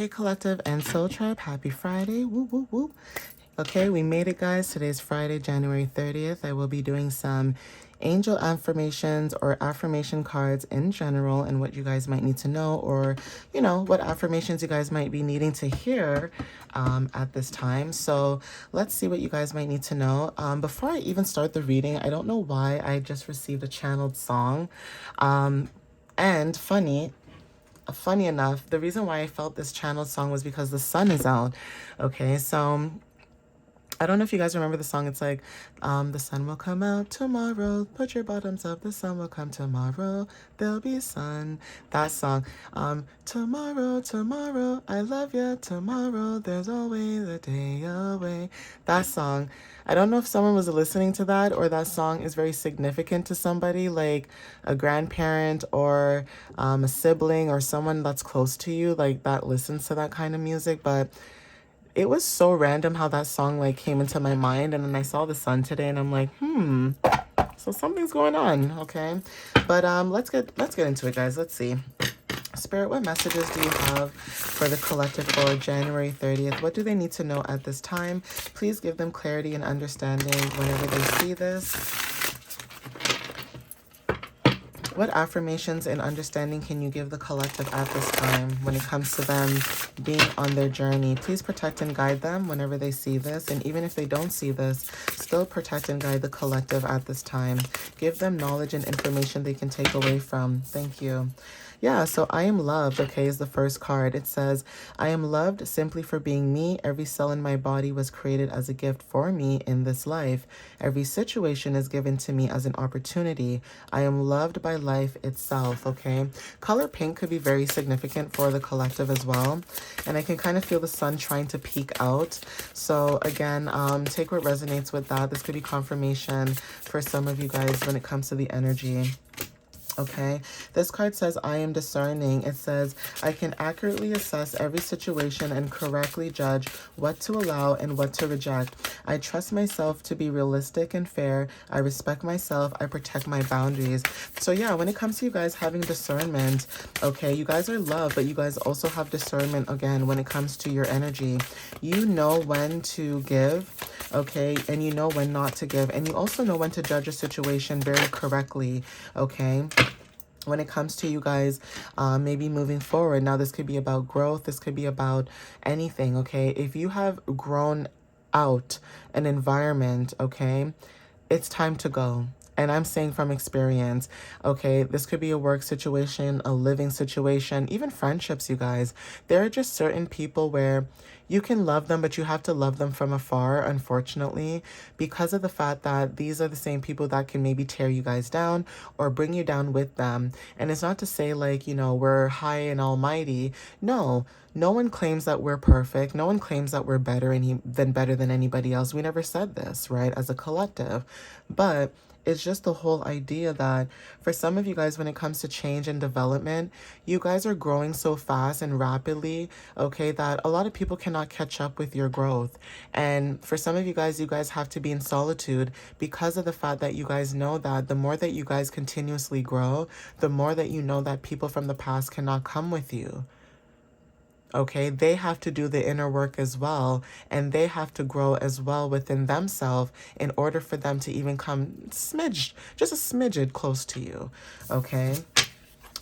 Hey Collective and Soul Tribe, happy Friday. Woo woo woo. Okay, we made it, guys. Today's Friday, January 30th. I will be doing some angel affirmations or affirmation cards in general and what you guys might need to know, or what affirmations you guys might be needing to hear at this time. So let's see what you guys might need to know. Before I even start the reading, I don't know why I just received a channeled song. And funny enough, the reason why I felt this channeled song was because the sun is out. Okay, so I don't know if you guys remember the song. It's like, the sun will come out tomorrow. Put your bottoms up. The sun will come tomorrow. There'll be sun. That song. Tomorrow, tomorrow, I love you. Tomorrow, there's always a day away. That song. I don't know if someone was listening to that or that song is very significant to somebody, like a grandparent or a sibling or someone that's close to you, like that listens to that kind of music. But it was so random how that song like came into my mind, and then I saw the sun today and I'm like, so something's going on. Okay, but let's get into it, guys. Let's see. Spirit, what messages do you have for the collective for January 30th? What do they need to know at this time? Please give them clarity and understanding whenever they see this. What affirmations and understanding can you give the collective at this time when it comes to them being on their journey? Please protect and guide them whenever they see this. And even if they don't see this, still protect and guide the collective at this time. Give them knowledge and information they can take away from. Thank you. Yeah, so I am loved, okay, is the first card. It says, I am loved simply for being me. Every cell in my body was created as a gift for me in this life. Every situation is given to me as an opportunity. I am loved by life itself, okay? Color pink could be very significant for the collective as well. And I can kind of feel the sun trying to peek out. So again, take what resonates with that. This could be confirmation for some of you guys when it comes to the energy. Okay, this card says, I am discerning. It says, I can accurately assess every situation and correctly judge what to allow and what to reject. I trust myself to be realistic and fair. I respect myself. I protect my boundaries. So yeah, when it comes to you guys having discernment, okay, you guys are loved, but you guys also have discernment again when it comes to your energy. You know when to give, okay, and you know when not to give, and you also know when to judge a situation very correctly, okay? When it comes to you guys, maybe moving forward. Now, this could be about growth. This could be about anything, okay? If you have grown out an environment, okay, it's time to go. And I'm saying from experience, okay, this could be a work situation, a living situation, even friendships, you guys. There are just certain people where you can love them, but you have to love them from afar, unfortunately, because of the fact that these are the same people that can maybe tear you guys down or bring you down with them. And it's not to say like, we're high and almighty. No, no one claims that we're perfect. No one claims that we're better than anybody else. We never said this, right, as a collective. But it's just the whole idea that for some of you guys, when it comes to change and development, you guys are growing so fast and rapidly, okay, that a lot of people cannot catch up with your growth. And for some of you guys have to be in solitude because of the fact that you guys know that the more that you guys continuously grow, the more that you know that people from the past cannot come with you. Okay, they have to do the inner work as well, and they have to grow as well within themselves in order for them to even come just a smidget close to you, okay?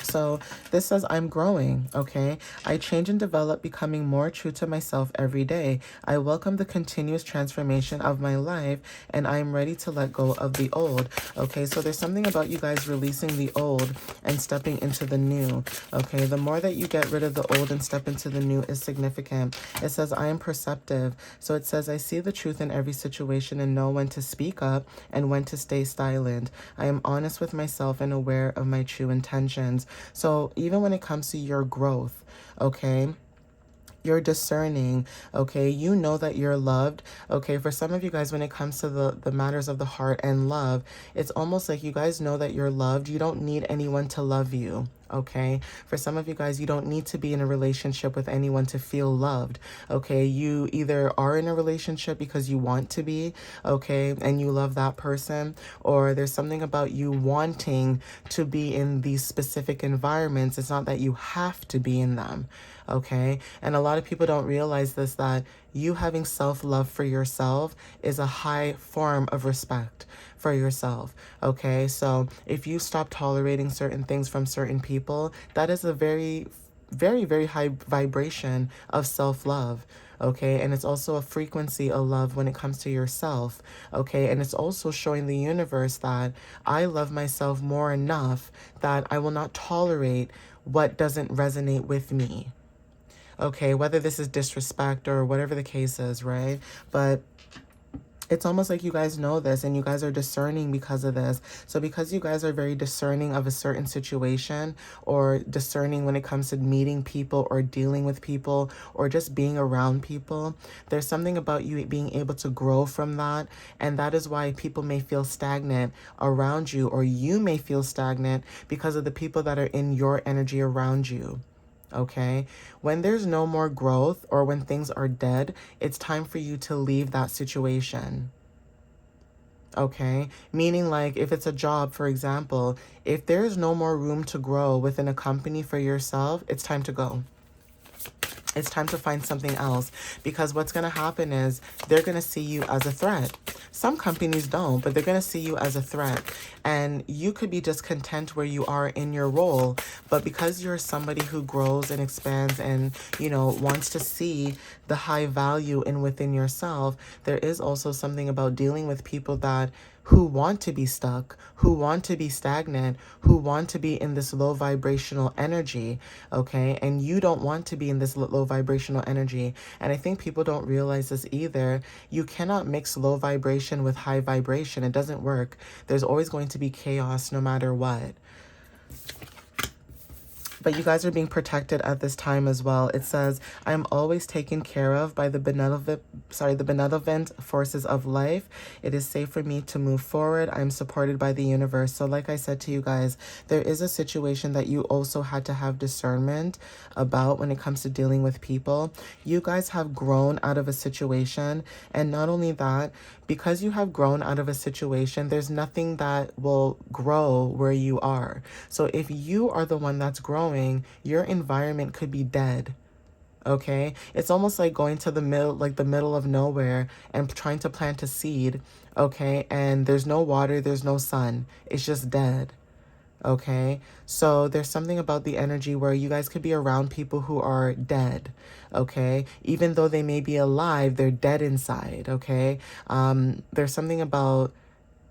So this says, I'm growing, okay? I change and develop, becoming more true to myself every day. I welcome the continuous transformation of my life, and I am ready to let go of the old, okay? So there's something about you guys releasing the old and stepping into the new, okay? The more that you get rid of the old and step into the new is significant. It says, I am perceptive. So it says, I see the truth in every situation and know when to speak up and when to stay silent. I am honest with myself and aware of my true intentions. So even when it comes to your growth, okay, you're discerning, okay, you know that you're loved, okay. For some of you guys, when it comes to the matters of the heart and love, it's almost like you guys know that you're loved. You don't need anyone to love you, Okay. For some of you guys, you don't need to be in a relationship with anyone to feel loved. Okay. You either are in a relationship because you want to be, okay, and you love that person, or there's something about you wanting to be in these specific environments. It's not that you have to be in them. Okay. And a lot of people don't realize this, that you having self-love for yourself is a high form of respect for yourself. Okay. So if you stop tolerating certain things from certain people, that is a very, very, very high vibration of self-love. Okay. And it's also a frequency of love when it comes to yourself. Okay. And it's also showing the universe that I love myself more enough that I will not tolerate what doesn't resonate with me. Okay, whether this is disrespect or whatever the case is, right? But it's almost like you guys know this and you guys are discerning because of this. So because you guys are very discerning of a certain situation, or discerning when it comes to meeting people or dealing with people or just being around people, there's something about you being able to grow from that. And that is why people may feel stagnant around you, or you may feel stagnant because of the people that are in your energy around you. Okay. When there's no more growth, or when things are dead, it's time for you to leave that situation. Okay. Meaning, like, if it's a job, for example, if there's no more room to grow within a company for yourself, it's time to go. It's time to find something else, because what's going to happen is they're going to see you as a threat. Some companies don't, but they're going to see you as a threat. And you could be just content where you are in your role. But because you're somebody who grows and expands and, wants to see the high value in within yourself, there is also something about dealing with people who want to be stuck, who want to be stagnant, who want to be in this low vibrational energy, okay? And you don't want to be in this low vibrational energy. And I think people don't realize this either. You cannot mix low vibration with high vibration. It doesn't work. There's always going to be chaos no matter what. But you guys are being protected at this time as well. It says, I am always taken care of by the benevolent forces of life. It is safe for me to move forward. I am supported by the universe. So like I said to you guys, there is a situation that you also had to have discernment about when it comes to dealing with people. You guys have grown out of a situation. And not only that, because you have grown out of a situation, there's nothing that will grow where you are. So if you are the one that's growing, your environment could be dead. Okay? It's almost like going to the middle of nowhere and trying to plant a seed, okay? And there's no water, there's no sun. It's just dead. Okay, so there's something about the energy where you guys could be around people who are dead. Okay, even though they may be alive, they're dead inside. Okay, there's something about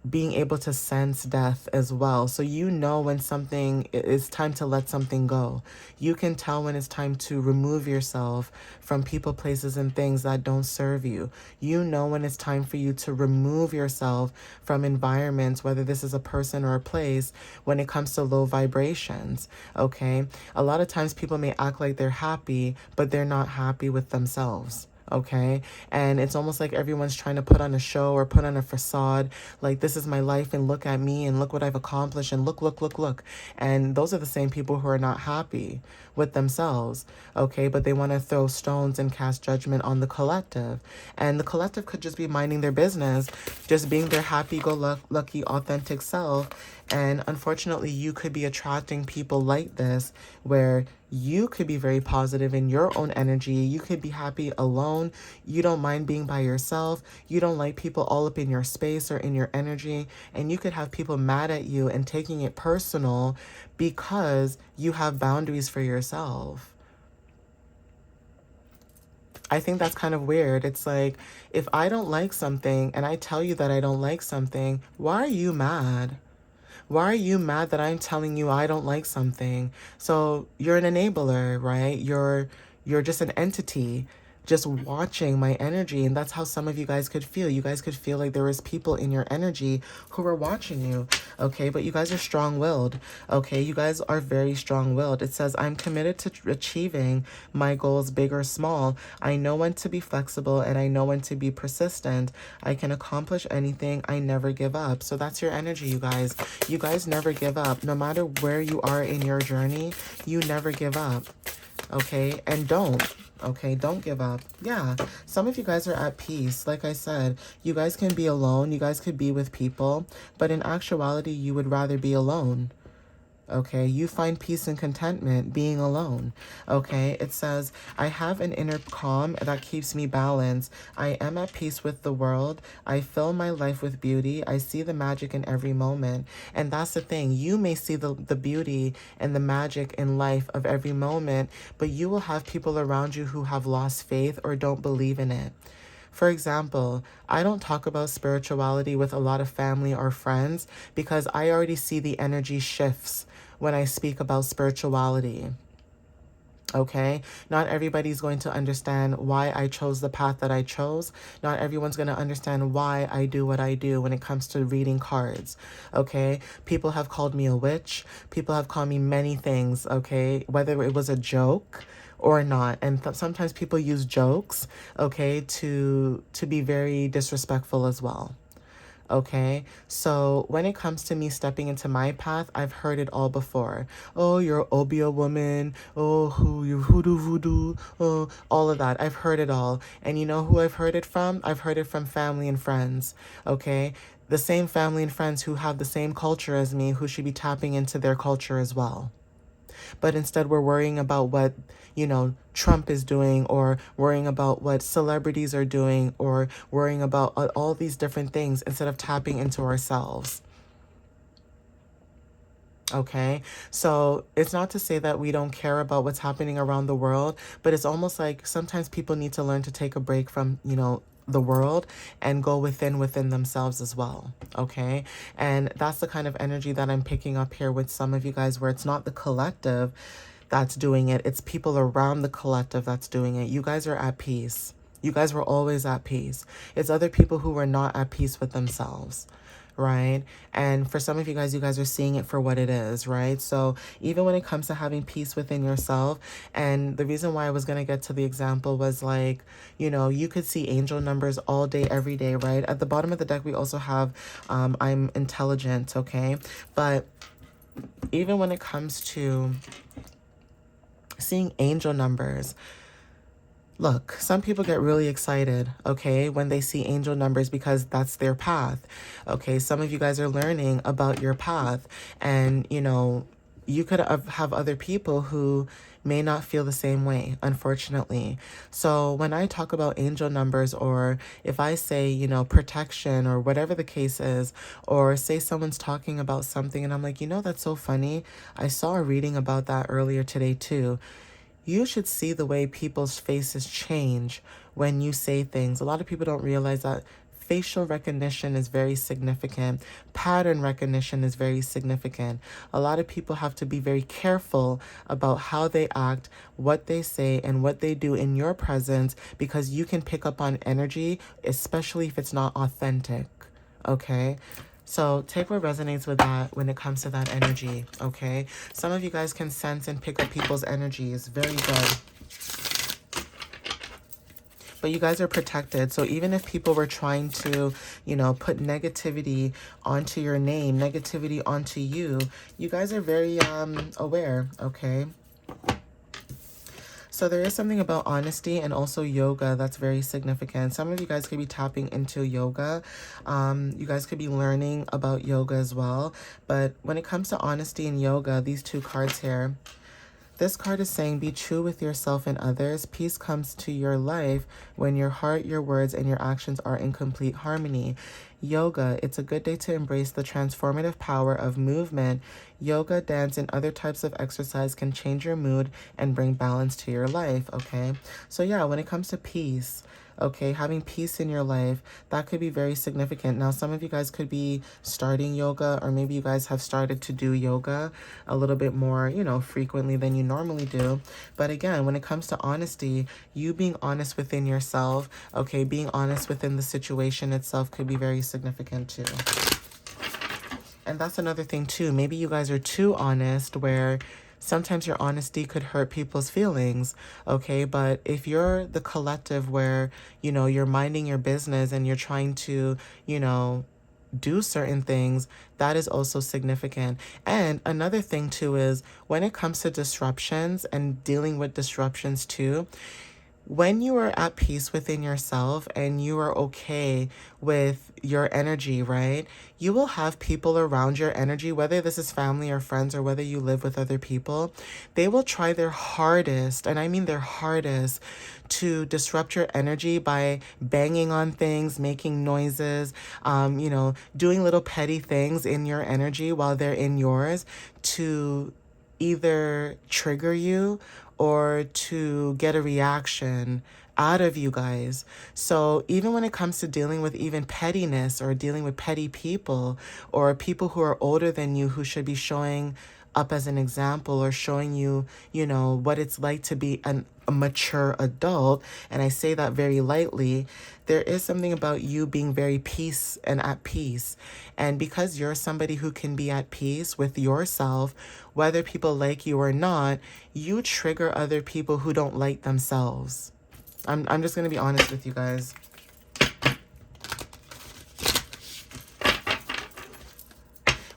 being able to sense death as well. So you know when something is time to let something go. You can tell when it's time to remove yourself from people, places, and things that don't serve you. You know when it's time for you to remove yourself from environments, whether this is a person or a place, when it comes to low vibrations. Okay, a lot of times people may act like they're happy, but they're not happy with themselves. Okay, and it's almost like everyone's trying to put on a show or put on a facade, like, this is my life and look at me and look what I've accomplished and look. And those are the same people who are not happy with themselves. Okay, but they want to throw stones and cast judgment on the collective. And the collective could just be minding their business, just being their happy-go-lucky authentic self. And unfortunately, you could be attracting people like this, where you could be very positive in your own energy. You could be happy alone. You don't mind being by yourself. You don't like people all up in your space or in your energy. And you could have people mad at you and taking it personal because you have boundaries for yourself. I think that's kind of weird. It's like, if I don't like something and I tell you that I don't like something, why are you mad? Why are you mad that I'm telling you I don't like something? So you're an enabler, right? You're just an entity just watching my energy. And that's how some of you guys could feel. You guys could feel like there was people in your energy who were watching you, okay? But you guys are strong-willed, okay? You guys are very strong-willed. It says, I'm committed to achieving my goals, big or small. I know when to be flexible and I know when to be persistent. I can accomplish anything. I never give up. So that's your energy, you guys. You guys never give up. No matter where you are in your journey, you never give up, okay? And don't. Okay, don't give up. Yeah, some of you guys are at peace. Like I said, you guys can be alone. You guys could be with people. But in actuality, you would rather be alone. Okay, you find peace and contentment being alone. Okay, it says, I have an inner calm that keeps me balanced. I am at peace with the world. I fill my life with beauty. I see the magic in every moment. And that's the thing. You may see the beauty and the magic in life of every moment, but you will have people around you who have lost faith or don't believe in it. For example, I don't talk about spirituality with a lot of family or friends because I already see the energy shifts when I speak about spirituality. Okay, not everybody's going to understand why I chose the path that I chose. Not everyone's going to understand why I do what I do when it comes to reading cards. Okay, people have called me a witch. People have called me many things. Okay, whether it was a joke or not. And sometimes people use jokes, okay, to be very disrespectful as well. Okay, so when it comes to me stepping into my path, I've heard it all before. Oh, you're an Obia woman. Oh, who you hoodoo voodoo. Oh, all of that. I've heard it all. And you know who I've heard it from? I've heard it from family and friends. Okay, the same family and friends who have the same culture as me, who should be tapping into their culture as well. But instead we're worrying about what, Trump is doing, or worrying about what celebrities are doing, or worrying about all these different things instead of tapping into ourselves. Okay, so it's not to say that we don't care about what's happening around the world, but it's almost like sometimes people need to learn to take a break from, the world and go within themselves as well. Okay, and that's the kind of energy that I'm picking up here with some of you guys, where it's not the collective that's doing it, it's people around the collective that's doing it. You guys are at peace. You guys were always at peace. It's other people who were not at peace with themselves, right? And for some of you guys are seeing it for what it is, right? So even when it comes to having peace within yourself, and the reason why I was going to get to the example was like, you could see angel numbers all day, every day, right? At the bottom of the deck, we also have, I'm intelligent, okay? But even when it comes to seeing angel numbers, look, some people get really excited, okay, when they see angel numbers because that's their path. Okay, some of you guys are learning about your path, and, you could have other people who may not feel the same way, unfortunately. So when I talk about angel numbers, or if I say, protection, or whatever the case is, or say someone's talking about something and I'm like, that's so funny. I saw a reading about that earlier today too. You should see the way people's faces change when you say things. A lot of people don't realize that facial recognition is very significant. Pattern recognition is very significant. A lot of people have to be very careful about how they act, what they say, and what they do in your presence, because you can pick up on energy, especially if it's not authentic. Okay? So take what resonates with that when it comes to that energy, okay? Some of you guys can sense and pick up people's energies. Very good. But you guys are protected. So even if people were trying to, put negativity onto your name, negativity onto you, you guys are very aware, okay? So there is something about honesty and also yoga that's very significant. Some of you guys could be tapping into yoga. You guys could be learning about yoga as well. But when it comes to honesty and yoga, these two cards here, this card is saying, be true with yourself and others. Peace comes to your life when your heart, your words, and your actions are in complete harmony. Yoga, it's a good day to embrace the transformative power of movement. Yoga, dance, and other types of exercise can change your mood and bring balance to your life, okay? So yeah, when it comes to peace, okay, having peace in your life, that could be very significant. Now, some of you guys could be starting yoga, or maybe you guys have started to do yoga a little bit more, you know, frequently than you normally do. But again, when it comes to honesty, you being honest within yourself, okay, being honest within the situation itself could be very significant too. And that's another thing too. Maybe you guys are too honest, where sometimes your honesty could hurt people's feelings, okay? But if you're the collective where, you know, you're minding your business and you're trying to, you know, do certain things, that is also significant. And another thing too is when it comes to disruptions and dealing with disruptions too, when you are at peace within yourself and you are okay with your energy, right? You will have people around your energy, whether this is family or friends or whether you live with other people, they will try their hardest, and I mean their hardest, to disrupt your energy by banging on things, making noises, you know, doing little petty things in your energy while they're in yours to either trigger you or to get a reaction out of you guys. So even when it comes to dealing with even pettiness or dealing with petty people or people who are older than you who should be showing up as an example or showing you, you know, what it's like to be a mature adult, and I say that very lightly, there is something about you being very peace and at peace. And because you're somebody who can be at peace with yourself, whether people like you or not, you trigger other people who don't like themselves. I'm just going to be honest with you guys.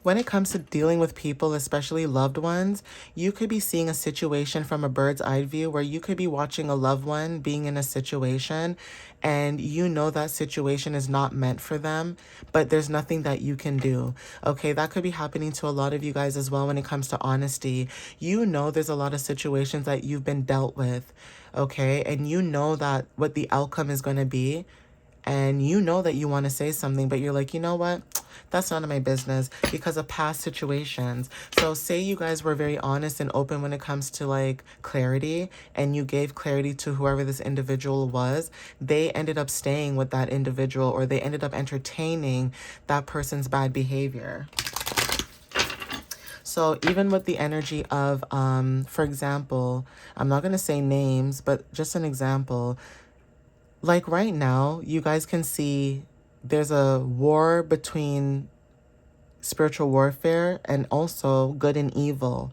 When it comes to dealing with people, especially loved ones, you could be seeing a situation from a bird's eye view where you could be watching a loved one being in a situation and you know that situation is not meant for them, but there's nothing that you can do. Okay, that could be happening to a lot of you guys as well when it comes to honesty. You know there's a lot of situations that you've been dealt with, okay, and you know that what the outcome is going to be. And you know that you want to say something, but you're like, you know what? That's none of my business because of past situations. So say you guys were very honest and open when it comes to like clarity, and you gave clarity to whoever this individual was. They ended up staying with that individual, or they ended up entertaining that person's bad behavior. So even with the energy of, for example, I'm not going to say names, but just an example. Like right now, you guys can see there's a war between spiritual warfare and also good and evil,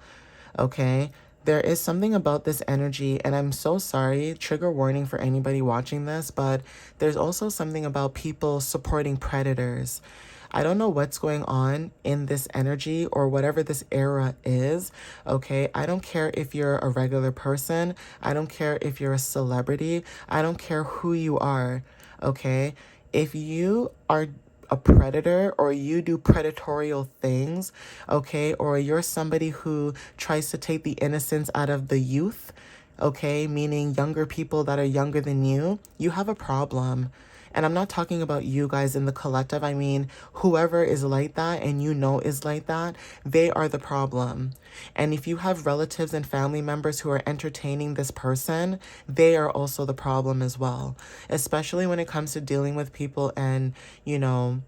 okay? There is something about this energy, and I'm so sorry, trigger warning for anybody watching this, but there's also something about people supporting predators. I don't know what's going on in this energy or whatever this era is, okay? I don't care if you're a regular person. I don't care if you're a celebrity. I don't care who you are, okay? If you are a predator or you do predatorial things, okay, or you're somebody who tries to take the innocence out of the youth, okay, meaning younger people that are younger than you have a problem. And I'm not talking about you guys in the collective. I mean, whoever is like that and you know is like that, they are the problem. And if you have relatives and family members who are entertaining this person, they are also the problem as well. Especially when it comes to dealing with people and, you know,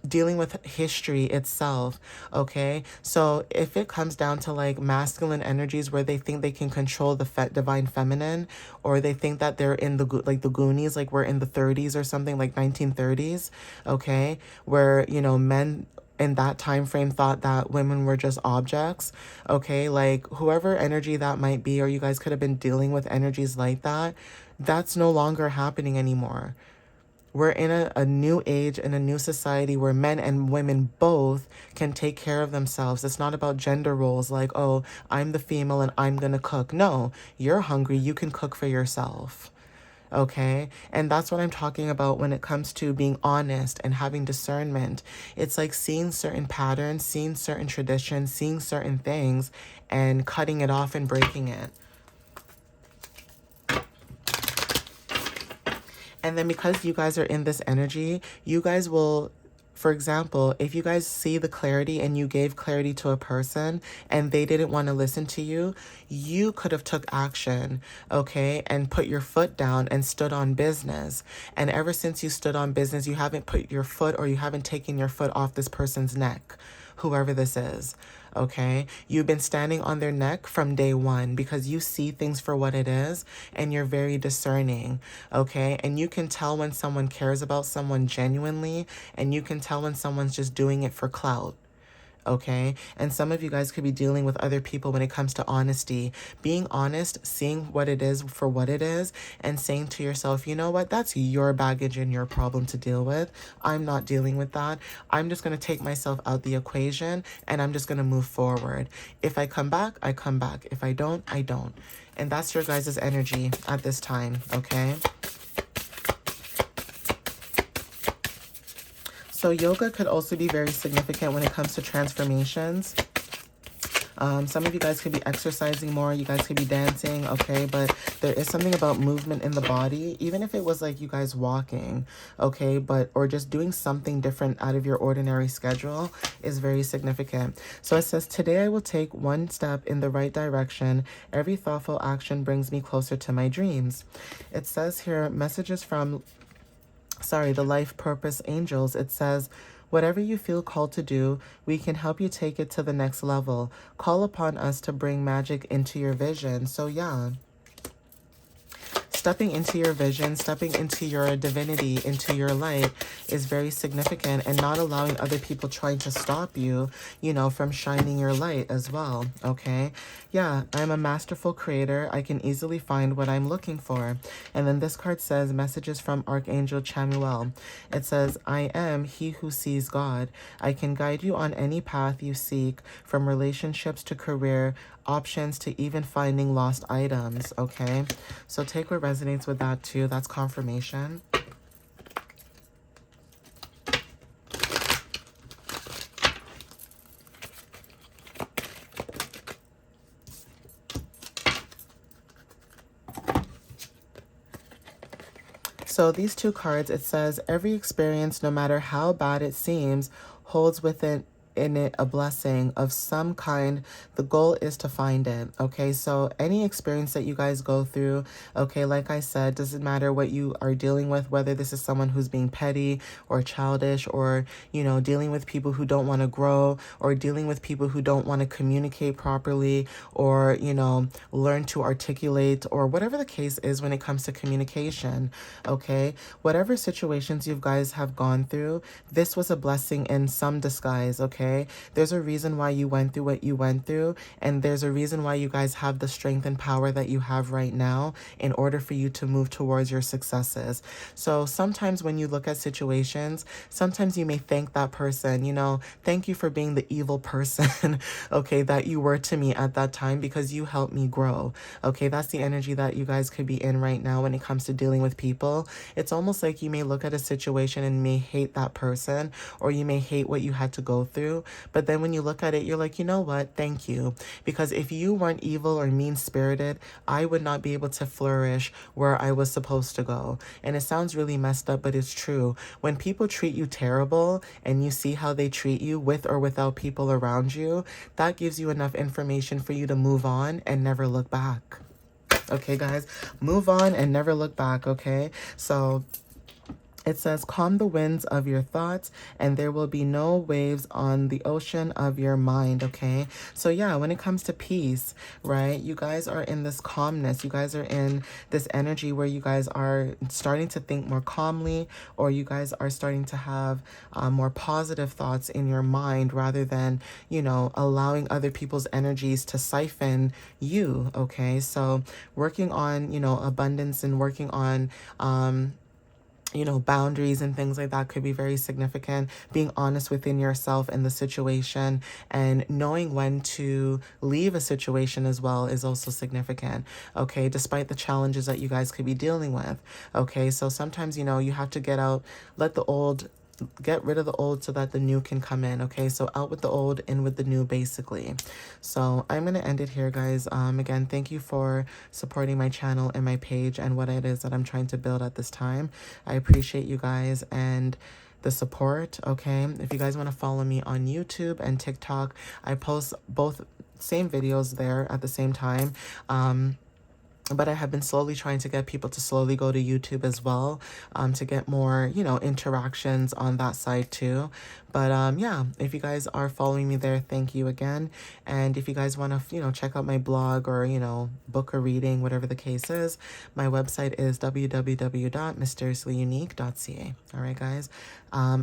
dealing with history itself, okay? So if it comes down to like masculine energies where they think they can control the divine feminine, or they think that they're in the like the Goonies, like we're in the 30s or something, like 1930s, okay? Where, you know, men in that time frame thought that women were just objects, okay? Like whoever energy that might be, or you guys could have been dealing with energies like that, that's no longer happening anymore. We're in a new age, in a new society where men and women both can take care of themselves. It's not about gender roles like, oh, I'm the female and I'm going to cook. No, you're hungry. You can cook for yourself. Okay? And that's what I'm talking about when it comes to being honest and having discernment. It's like seeing certain patterns, seeing certain traditions, seeing certain things, and cutting it off and breaking it. And then because you guys are in this energy, you guys will for example, if you guys see the clarity and you gave clarity to a person and they didn't want to listen to you, you could have took action, okay, and put your foot down and stood on business. And ever since you stood on business, you haven't put your foot, or you haven't taken your foot off this person's neck, whoever this is. Okay, you've been standing on their neck from day one because you see things for what it is and you're very discerning. Okay, and you can tell when someone cares about someone genuinely, and you can tell when someone's just doing it for clout. Okay, and some of you guys could be dealing with other people when it comes to honesty. Being honest, seeing what it is for what it is, and saying to yourself, you know what, that's your baggage and your problem to deal with. I'm not dealing with that. I'm just going to take myself out the equation and I'm just going to move forward. If I come back, I come back. If I don't, I don't. And that's your guys' energy at this time, okay? So yoga could also be very significant when it comes to transformations. Some of you guys could be exercising more. You guys could be dancing, okay? But there is something about movement in the body, even if it was like you guys walking, okay? Or just doing something different out of your ordinary schedule is very significant. So it says, today I will take one step in the right direction. Every thoughtful action brings me closer to my dreams. It says here, messages from the life purpose angels. It says, whatever you feel called to do, we can help you take it to the next level. Call upon us to bring magic into your vision. So yeah, stepping into your vision, stepping into your divinity, into your light is very significant, and not allowing other people trying to stop you, from shining your light as well, okay? Yeah, I'm a masterful creator. I can easily find what I'm looking for. And then this card says, messages from Archangel Chamuel. It says, I am he who sees God. I can guide you on any path you seek, from relationships to career, options to even finding lost items, okay? So take what resonates with that too. That's confirmation. So these two cards, it says, every experience, no matter how bad it seems, holds within it a blessing of some kind. The goal is to find it, okay? So any experience that you guys go through, okay, like I said, doesn't matter what you are dealing with, whether this is someone who's being petty or childish, or dealing with people who don't want to grow, or dealing with people who don't want to communicate properly, or learn to articulate, or whatever the case is when it comes to communication, okay? Whatever situations you guys have gone through, this was a blessing in some disguise, okay? There's a reason why you went through what you went through, and there's a reason why you guys have the strength and power that you have right now in order for you to move towards your successes. So sometimes when you look at situations, sometimes you may thank that person, thank you for being the evil person, okay, that you were to me at that time, because you helped me grow, okay? That's the energy that you guys could be in right now when it comes to dealing with people. It's almost like you may look at a situation and may hate that person, or you may hate what you had to go through. But then when you look at it, you're like, you know what? Thank you. Because if you weren't evil or mean-spirited, I would not be able to flourish where I was supposed to go. And it sounds really messed up, but it's true. When people treat you terrible and you see how they treat you with or without people around you, that gives you enough information for you to move on and never look back. Okay, guys? Move on and never look back, okay? So it says, calm the winds of your thoughts, and there will be no waves on the ocean of your mind, okay? So yeah, when it comes to peace, right, you guys are in this calmness. You guys are in this energy where you guys are starting to think more calmly, or you guys are starting to have more positive thoughts in your mind, rather than, allowing other people's energies to siphon you, okay? So working on, abundance, and working on, boundaries and things like that could be very significant. Being honest within yourself and the situation, and knowing when to leave a situation as well is also significant, okay? Despite the challenges that you guys could be dealing with, okay? So sometimes, you have to get rid of the old so that the new can come in, okay? So out with the old, in with the new, basically. So I'm going to end it here, guys. Again, thank you for supporting my channel and my page and what it is that I'm trying to build at this time. I appreciate you guys, and the support, okay? If you guys want to follow me on YouTube and TikTok, I post both same videos there at the same time. But I have been slowly trying to get people to slowly go to YouTube as well, to get more, you know, interactions on that side too. But yeah, if you guys are following me there, thank you again. And if you guys want to, you know, check out my blog or, you know, book a reading, whatever the case is, my website is www.mysteriouslyunique.ca. All right, guys.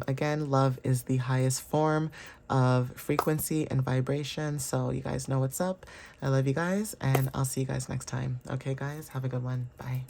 Again, love is the highest form of frequency and vibration. So you guys know what's up. I love you guys, and I'll see you guys next time. Okay, guys, have a good one. Bye.